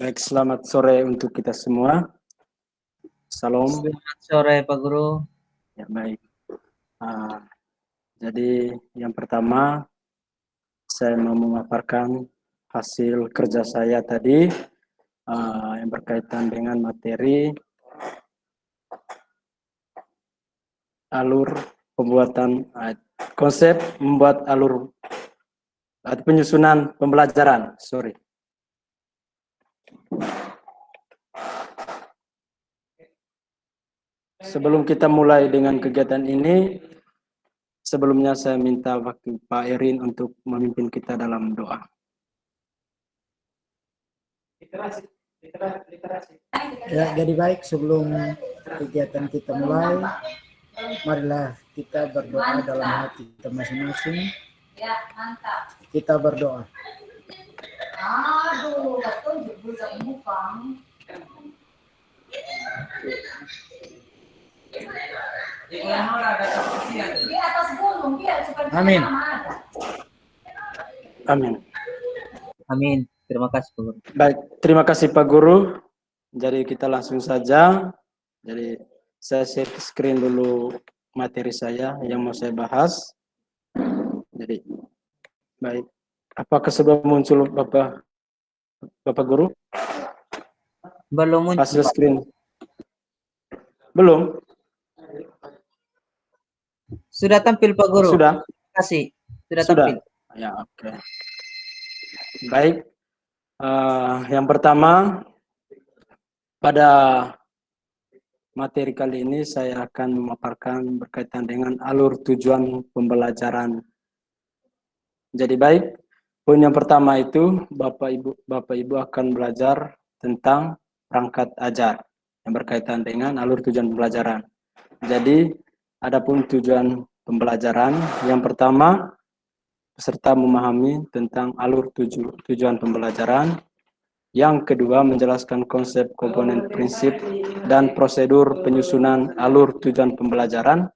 Baik, selamat sore untuk kita semua. Salam. Selamat sore, Pak Guru. Ya, baik. Jadi yang pertama, saya mau memaparkan hasil kerja saya tadi yang berkaitan dengan materi alur pembuatan konsep membuat alur penyusunan pembelajaran. Sebelum kita mulai dengan kegiatan ini, sebelumnya saya minta waktu Pak Erin untuk memimpin kita dalam doa. Ya, jadi baik, sebelum kegiatan kita mulai, marilah kita berdoa dalam hati kita masing-masing. Kita berdoa. Amin. Amin. Amin. Terima kasih, Pak Guru. Baik, terima kasih Pak Guru. Jadi kita langsung saja. Jadi saya share screen dulu materi saya yang mau saya bahas. Jadi baik, apakah sudah muncul Bapak Guru? Belum muncul, Hasil Pak. screen. Belum? Sudah tampil, Pak Guru. Sudah? Terima kasih. Sudah Sudah. tampil. Ya, oke. Baik. Yang pertama, pada materi kali ini saya akan memaparkan berkaitan dengan alur tujuan pembelajaran. Jadi baik, poin yang pertama itu Bapak Ibu akan belajar tentang perangkat ajar yang berkaitan dengan alur tujuan pembelajaran. Jadi adapun tujuan pembelajaran, yang pertama peserta memahami tentang alur tujuan pembelajaran. Yang kedua, menjelaskan konsep, komponen, prinsip, dan prosedur penyusunan alur tujuan pembelajaran.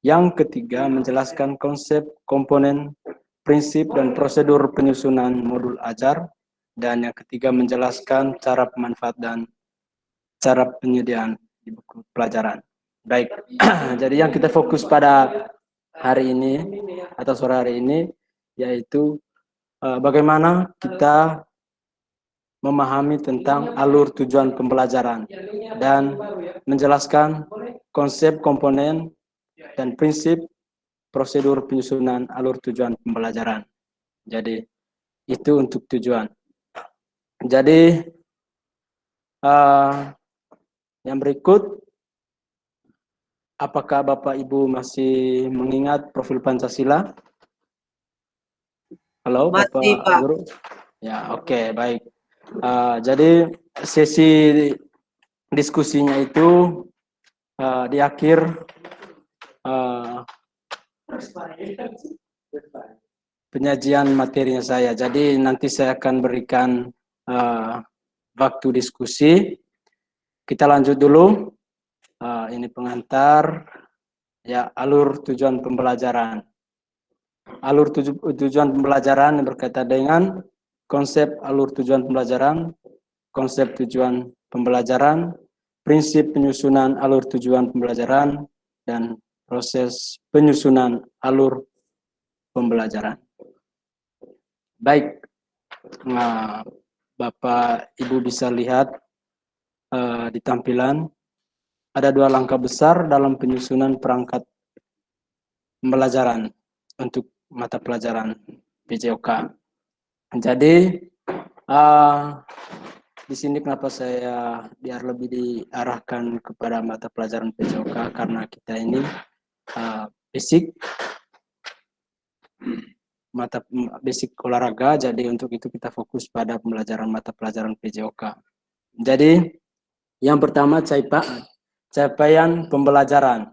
Yang ketiga, menjelaskan konsep, komponen, prinsip, dan prosedur penyusunan modul ajar. Dan yang ketiga, menjelaskan cara pemanfaat dan cara penyediaan di buku pelajaran. Baik, jadi yang kita fokus pada hari ini atau sore hari ini yaitu bagaimana kita memahami tentang alur tujuan pembelajaran dan menjelaskan konsep, komponen, dan prinsip prosedur penyusunan alur tujuan pembelajaran. Jadi itu untuk tujuan. Jadi yang berikut, apakah Bapak Ibu masih mengingat profil Pancasila? Halo, Masih, Bapak Pak. Guru? Ya, oke, baik. Jadi sesi diskusinya itu di akhir penyajian materinya saya. Jadi nanti saya akan berikan waktu diskusi. Kita lanjut dulu. Ini pengantar ya, alur tujuan pembelajaran. Alur tujuan pembelajaran yang berkaitan dengan konsep alur tujuan pembelajaran, konsep tujuan pembelajaran, prinsip penyusunan alur tujuan pembelajaran, dan proses penyusunan alur pembelajaran. Baik, nah, Bapak Ibu bisa lihat di tampilan ada dua langkah besar dalam penyusunan perangkat pembelajaran untuk mata pelajaran PJOK. Jadi di sini kenapa saya biar lebih diarahkan kepada mata pelajaran PJOK, karena kita ini basic olahraga, jadi untuk itu kita fokus pada pembelajaran mata pelajaran PJOK. Jadi yang pertama, capaian pembelajaran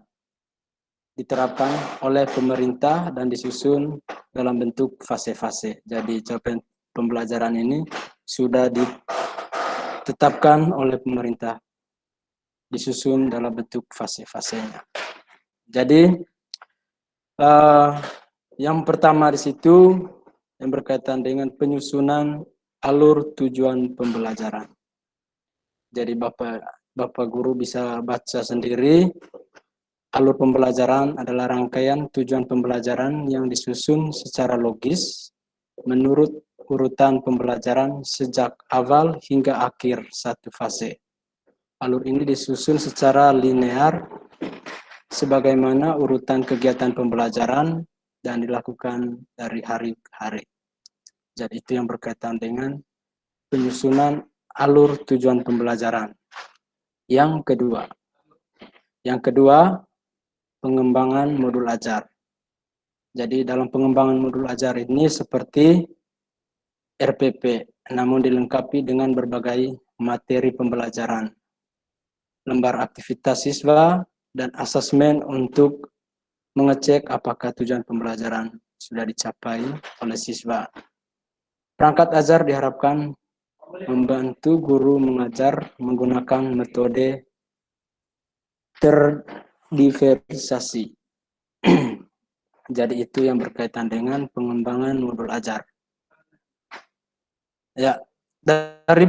diterapkan oleh pemerintah dan disusun dalam bentuk fase-fase. Jadi capaian pembelajaran ini sudah ditetapkan oleh pemerintah, disusun dalam bentuk fase-fasenya. Jadi yang pertama di situ yang berkaitan dengan penyusunan alur tujuan pembelajaran. Jadi Bapak Guru bisa baca sendiri. Alur pembelajaran adalah rangkaian tujuan pembelajaran yang disusun secara logis menurut urutan pembelajaran sejak awal hingga akhir satu fase. Alur ini disusun secara linear sebagaimana urutan kegiatan pembelajaran dan dilakukan dari hari ke hari. Jadi itu yang berkaitan dengan penyusunan alur tujuan pembelajaran. Yang kedua, pengembangan modul ajar. Jadi dalam pengembangan modul ajar ini seperti RPP, namun dilengkapi dengan berbagai materi pembelajaran, lembar aktivitas siswa, dan asesmen untuk mengecek apakah tujuan pembelajaran sudah dicapai oleh siswa. Perangkat ajar diharapkan membantu guru mengajar menggunakan metode terdiversifikasi. Jadi itu yang berkaitan dengan pengembangan modul ajar. Ya, dari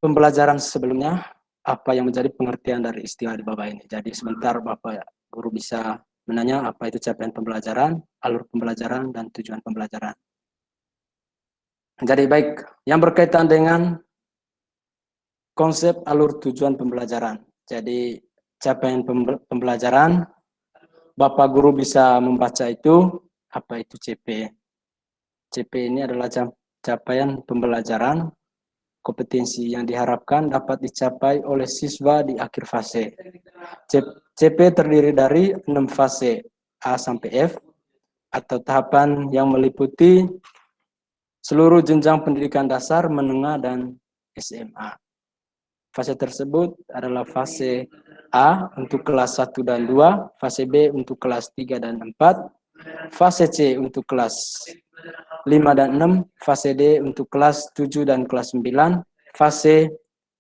pembelajaran sebelumnya, apa yang menjadi pengertian dari istilah di bawah ini. Jadi sebentar Bapak Guru bisa menanya apa itu capaian pembelajaran, alur pembelajaran, dan tujuan pembelajaran. Jadi baik, yang berkaitan dengan konsep alur tujuan pembelajaran. Jadi capaian pembelajaran, Bapak Guru bisa membaca itu, apa itu CP. CP ini adalah capaian pembelajaran, kompetensi yang diharapkan dapat dicapai oleh siswa di akhir fase. CP terdiri dari 6 fase A sampai F, atau tahapan yang meliputi seluruh jenjang pendidikan dasar, menengah, dan SMA. Fase tersebut adalah fase A untuk kelas 1 dan 2, fase B untuk kelas 3 dan 4, fase C untuk kelas 5 dan 6, fase D untuk kelas 7 dan kelas 9, fase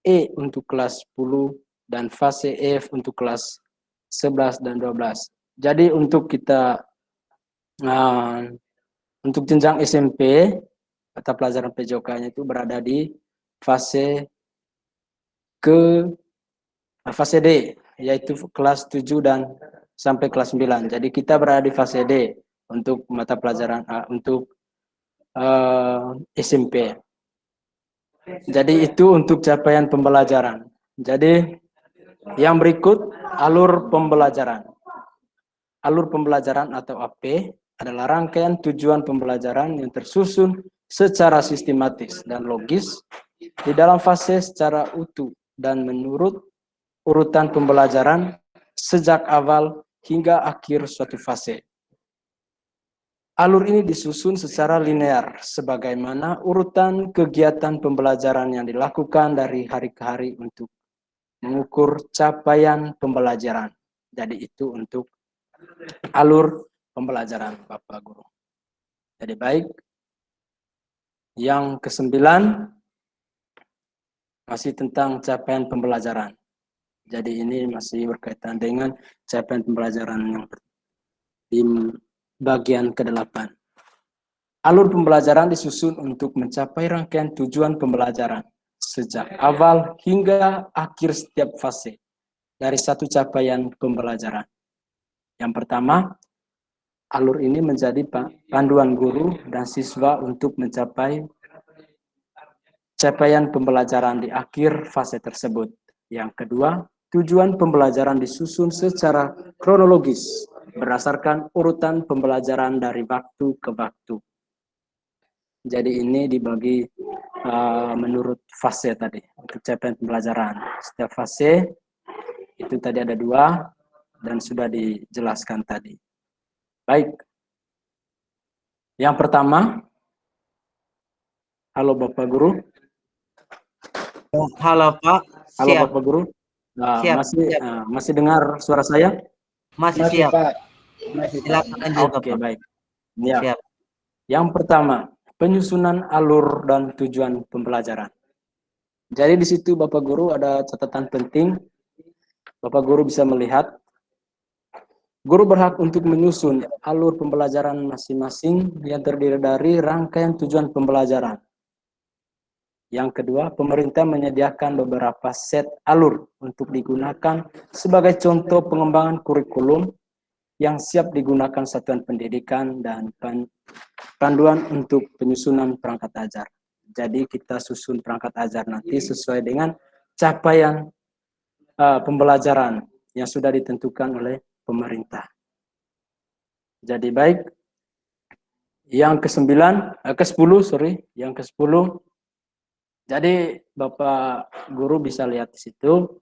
E untuk kelas 10, dan fase F untuk kelas 11 dan 12. Jadi untuk kita, untuk jenjang SMP, mata pelajaran PJOK-nya itu berada di fase fase D, yaitu kelas 7 dan sampai kelas 9. Jadi kita berada di fase D untuk mata pelajaran untuk SMP. Jadi itu untuk capaian pembelajaran. Jadi yang berikut alur pembelajaran. Alur pembelajaran atau AP adalah rangkaian tujuan pembelajaran yang tersusun secara sistematis dan logis di dalam fase secara utuh dan menurut urutan pembelajaran sejak awal hingga akhir suatu fase. Alur ini disusun secara linear sebagaimana urutan kegiatan pembelajaran yang dilakukan dari hari ke hari untuk mengukur capaian pembelajaran. Jadi itu untuk alur pembelajaran Bapak Guru. Jadi baik. Yang ke-9 masih tentang capaian pembelajaran. Jadi ini masih berkaitan dengan capaian pembelajaran yang di bagian ke-8. Alur pembelajaran disusun untuk mencapai rangkaian tujuan pembelajaran sejak awal hingga akhir setiap fase dari satu capaian pembelajaran. Yang pertama, alur ini menjadi panduan guru dan siswa untuk mencapai capaian pembelajaran di akhir fase tersebut. Yang kedua, tujuan pembelajaran disusun secara kronologis berdasarkan urutan pembelajaran dari waktu ke waktu. Jadi ini dibagi menurut fase tadi untuk capaian pembelajaran. Setiap fase itu tadi ada 2 dan sudah dijelaskan tadi. Baik. Yang pertama, halo Bapak Guru. Halo Pak. Halo Siap. Bapak Guru. Siap, masih dengar suara saya? Masih siap. Pak. Masih, Pak. Silakan lanjut, Oke, Bapak. baik. Ya. Siap. Yang pertama, penyusunan alur dan tujuan pembelajaran. Jadi di situ Bapak Guru ada catatan penting. Bapak Guru bisa melihat Guru berhak untuk menyusun alur pembelajaran masing-masing yang terdiri dari rangkaian tujuan pembelajaran. Yang kedua, pemerintah menyediakan beberapa set alur untuk digunakan sebagai contoh pengembangan kurikulum yang siap digunakan satuan pendidikan dan panduan untuk penyusunan perangkat ajar. Jadi kita susun perangkat ajar nanti sesuai dengan capaian pembelajaran yang sudah ditentukan oleh pemerintah. Jadi baik, yang ke-10, jadi Bapak Guru bisa lihat di situ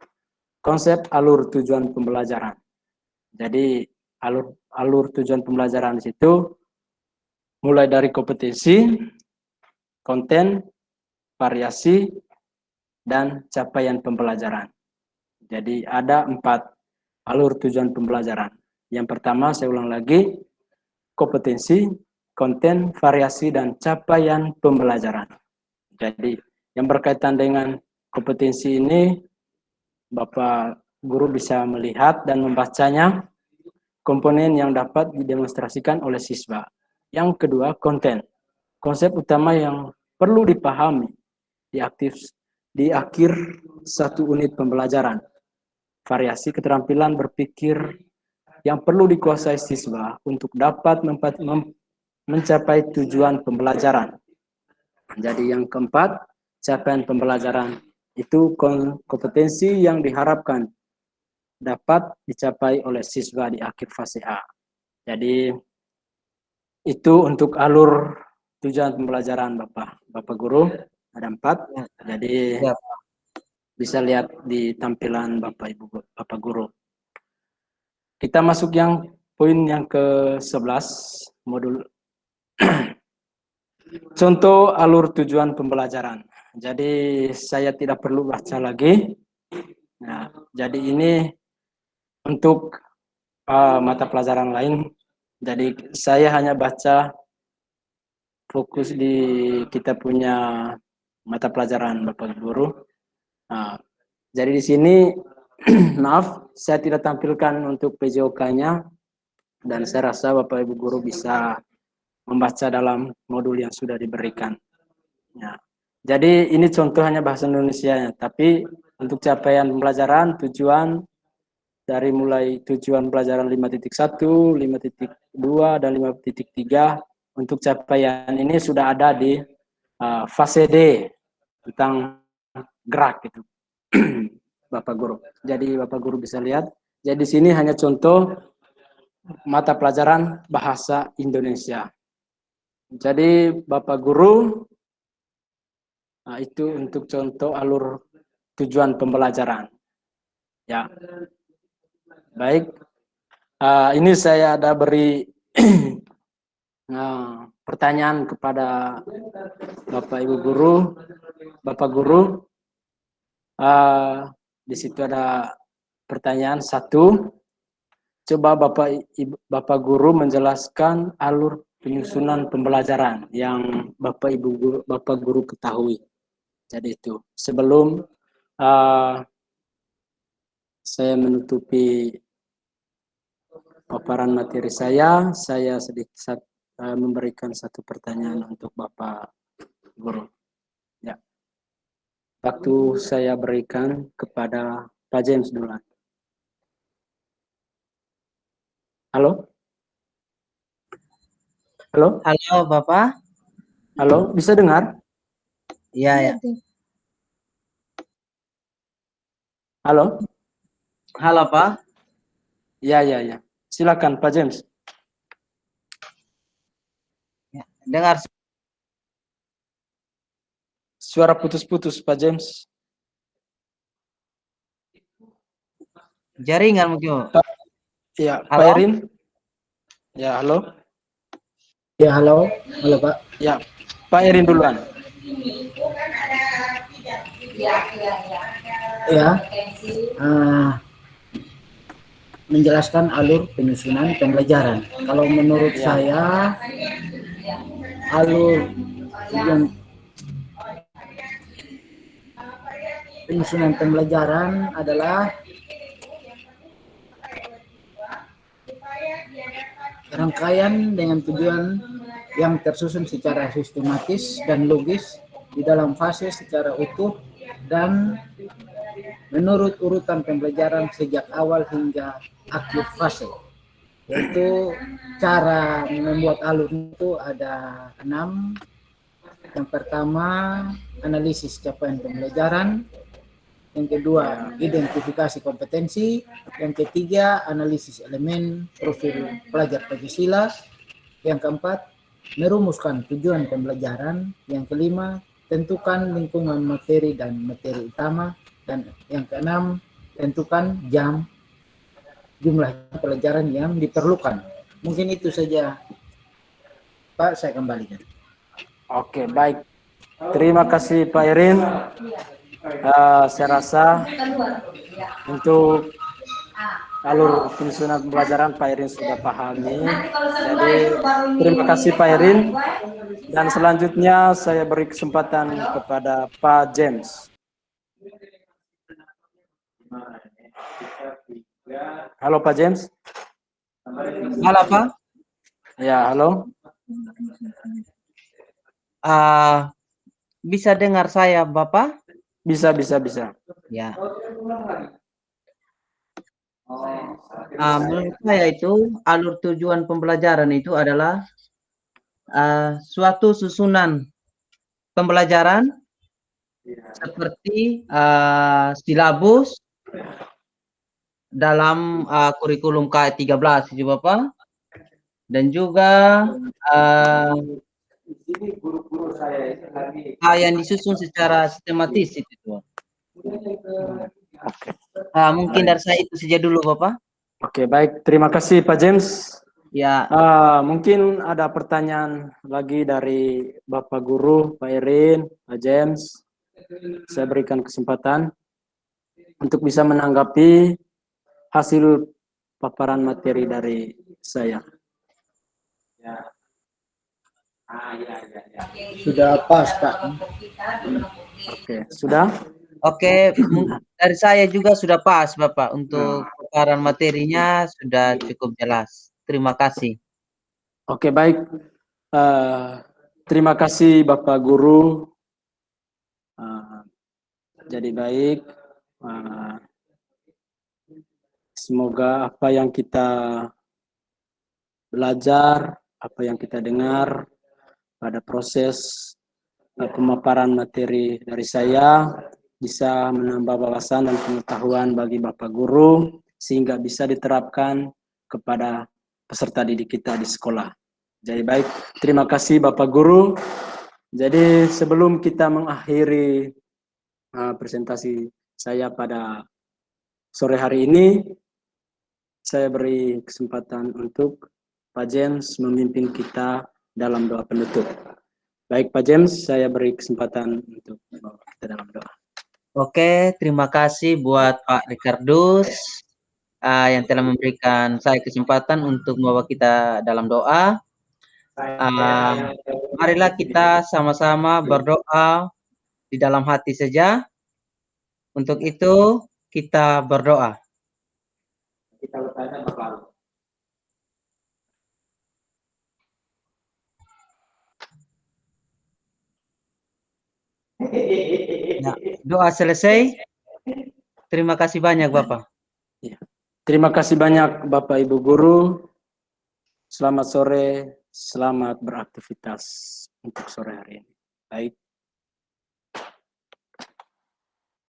konsep alur tujuan pembelajaran. Jadi alur tujuan pembelajaran di situ mulai dari kompetensi, konten, variasi, dan capaian pembelajaran. Jadi ada 4 alur tujuan pembelajaran. Yang pertama, saya ulang lagi, kompetensi, konten, variasi, dan capaian pembelajaran. Jadi yang berkaitan dengan kompetensi ini, Bapak Guru bisa melihat dan membacanya komponen yang dapat didemonstrasikan oleh siswa. Yang kedua, konten. Konsep utama yang perlu dipahami di akhir satu unit pembelajaran. Variasi keterampilan berpikir yang perlu dikuasai siswa untuk dapat mencapai tujuan pembelajaran. Jadi yang keempat, capaian pembelajaran itu kompetensi yang diharapkan dapat dicapai oleh siswa di akhir fase A. Jadi itu untuk alur tujuan pembelajaran Bapak Guru, ada 4. Jadi bisa lihat di tampilan Bapak Guru. Kita masuk yang poin yang ke-11, modul contoh alur tujuan pembelajaran. Jadi saya tidak perlu baca lagi. Nah, jadi ini untuk mata pelajaran lain. Jadi saya hanya baca fokus di kita punya mata pelajaran Bapak Guru. Nah, jadi di sini maaf, saya tidak tampilkan untuk PJOK-nya dan saya rasa Bapak Ibu Guru bisa membaca dalam modul yang sudah diberikan. Ya. Jadi ini contoh hanya bahasa Indonesia, tapi untuk capaian pembelajaran, tujuan dari mulai tujuan pelajaran 5.1, 5.2, dan 5.3 untuk capaian ini sudah ada di fase D tentang gerak gitu. Bapak Guru. Jadi Bapak Guru bisa lihat. Jadi di sini hanya contoh mata pelajaran bahasa Indonesia. Jadi Bapak Guru, nah itu untuk contoh alur tujuan pembelajaran. Ya, baik. Ini saya ada beri pertanyaan kepada Bapak Ibu Guru, Bapak Guru. Di situ ada pertanyaan 1. Coba Bapak Guru menjelaskan alur penyusunan pembelajaran yang Bapak Guru ketahui. Jadi itu sebelum saya menutupi paparan materi saya sedikit memberikan satu pertanyaan untuk Bapak Guru. Ya, waktu saya berikan kepada Pak James duluan. Halo? Halo? Halo, Bapak. Halo, bisa dengar? Iya, ya. Halo? Halo, Pak. Ya. Silakan, Pak James. Ya, dengar. Suara putus-putus, Pak James. Jaringan mungkin. Ya, Halo? Pak Erin. Ya, halo. Ya, halo. Halo, Pak. Ya, Pak Erin duluan. Ya. Menjelaskan alur penyusunan pembelajaran. Kalau menurut saya, alur penyusunan pembelajaran adalah rangkaian dengan tujuan yang tersusun secara sistematis dan logis di dalam fase secara utuh dan menurut urutan pembelajaran sejak awal hingga akhir fase. Yaitu cara membuat alur itu ada 6. Yang pertama, analisis capaian pembelajaran. Yang kedua, identifikasi kompetensi. Yang ketiga, analisis elemen profil pelajar Pancasila. Yang keempat, merumuskan tujuan pembelajaran. Yang kelima, tentukan lingkungan materi dan materi utama. Dan yang keenam, tentukan jumlah pelajaran yang diperlukan. Mungkin itu saja, Pak, saya kembalikan. Oke, baik. Terima kasih Pak Irin. Saya rasa untuk alur penyusunan pembelajaran Pak Irin sudah pahami. Jadi terima kasih Pak Irin. Dan selanjutnya saya beri kesempatan kepada Pak James. Halo Pak James. Halo Pak. Ya, halo. Bisa dengar saya Bapak? Bisa. Ya. Menurut saya itu alur tujuan pembelajaran itu adalah suatu susunan pembelajaran seperti silabus dalam kurikulum K13 itu Bapak, dan juga yang disusun secara sistematis itu. Mungkin dari saya itu saja dulu Bapak. Oke, baik. Terima kasih Pak James. Ya. Mungkin ada pertanyaan lagi dari Bapak Guru, Pak Irin, Pak James. Saya berikan kesempatan untuk bisa menanggapi hasil paparan materi dari saya. Sudah pas, Pak. Oke, sudah? Oke, dari saya juga sudah pas Bapak. Untuk paparan materinya sudah cukup jelas. Terima kasih. Oke, baik. Terima kasih Bapak Guru. Jadi baik. Semoga apa yang kita belajar, apa yang kita dengar pada proses pemaparan materi dari saya bisa menambah wawasan dan pengetahuan bagi Bapak Guru sehingga bisa diterapkan kepada peserta didik kita di sekolah. Jadi baik, terima kasih Bapak Guru. Jadi sebelum kita mengakhiri presentasi saya pada sore hari ini, saya beri kesempatan untuk Pak James memimpin kita dalam doa penutup. Baik Pak James, saya beri kesempatan untuk kita dalam doa. Oke, terima kasih buat Pak Ricardus yang telah memberikan saya kesempatan untuk membawa kita dalam doa. Marilah kita sama-sama berdoa di dalam hati saja. Untuk itu kita berdoa. Kita bertanya Bapak. Nah, doa selesai. Terima kasih banyak Bapak. Terima kasih banyak Bapak Ibu Guru. Selamat sore, selamat beraktivitas untuk sore hari ini. Baik.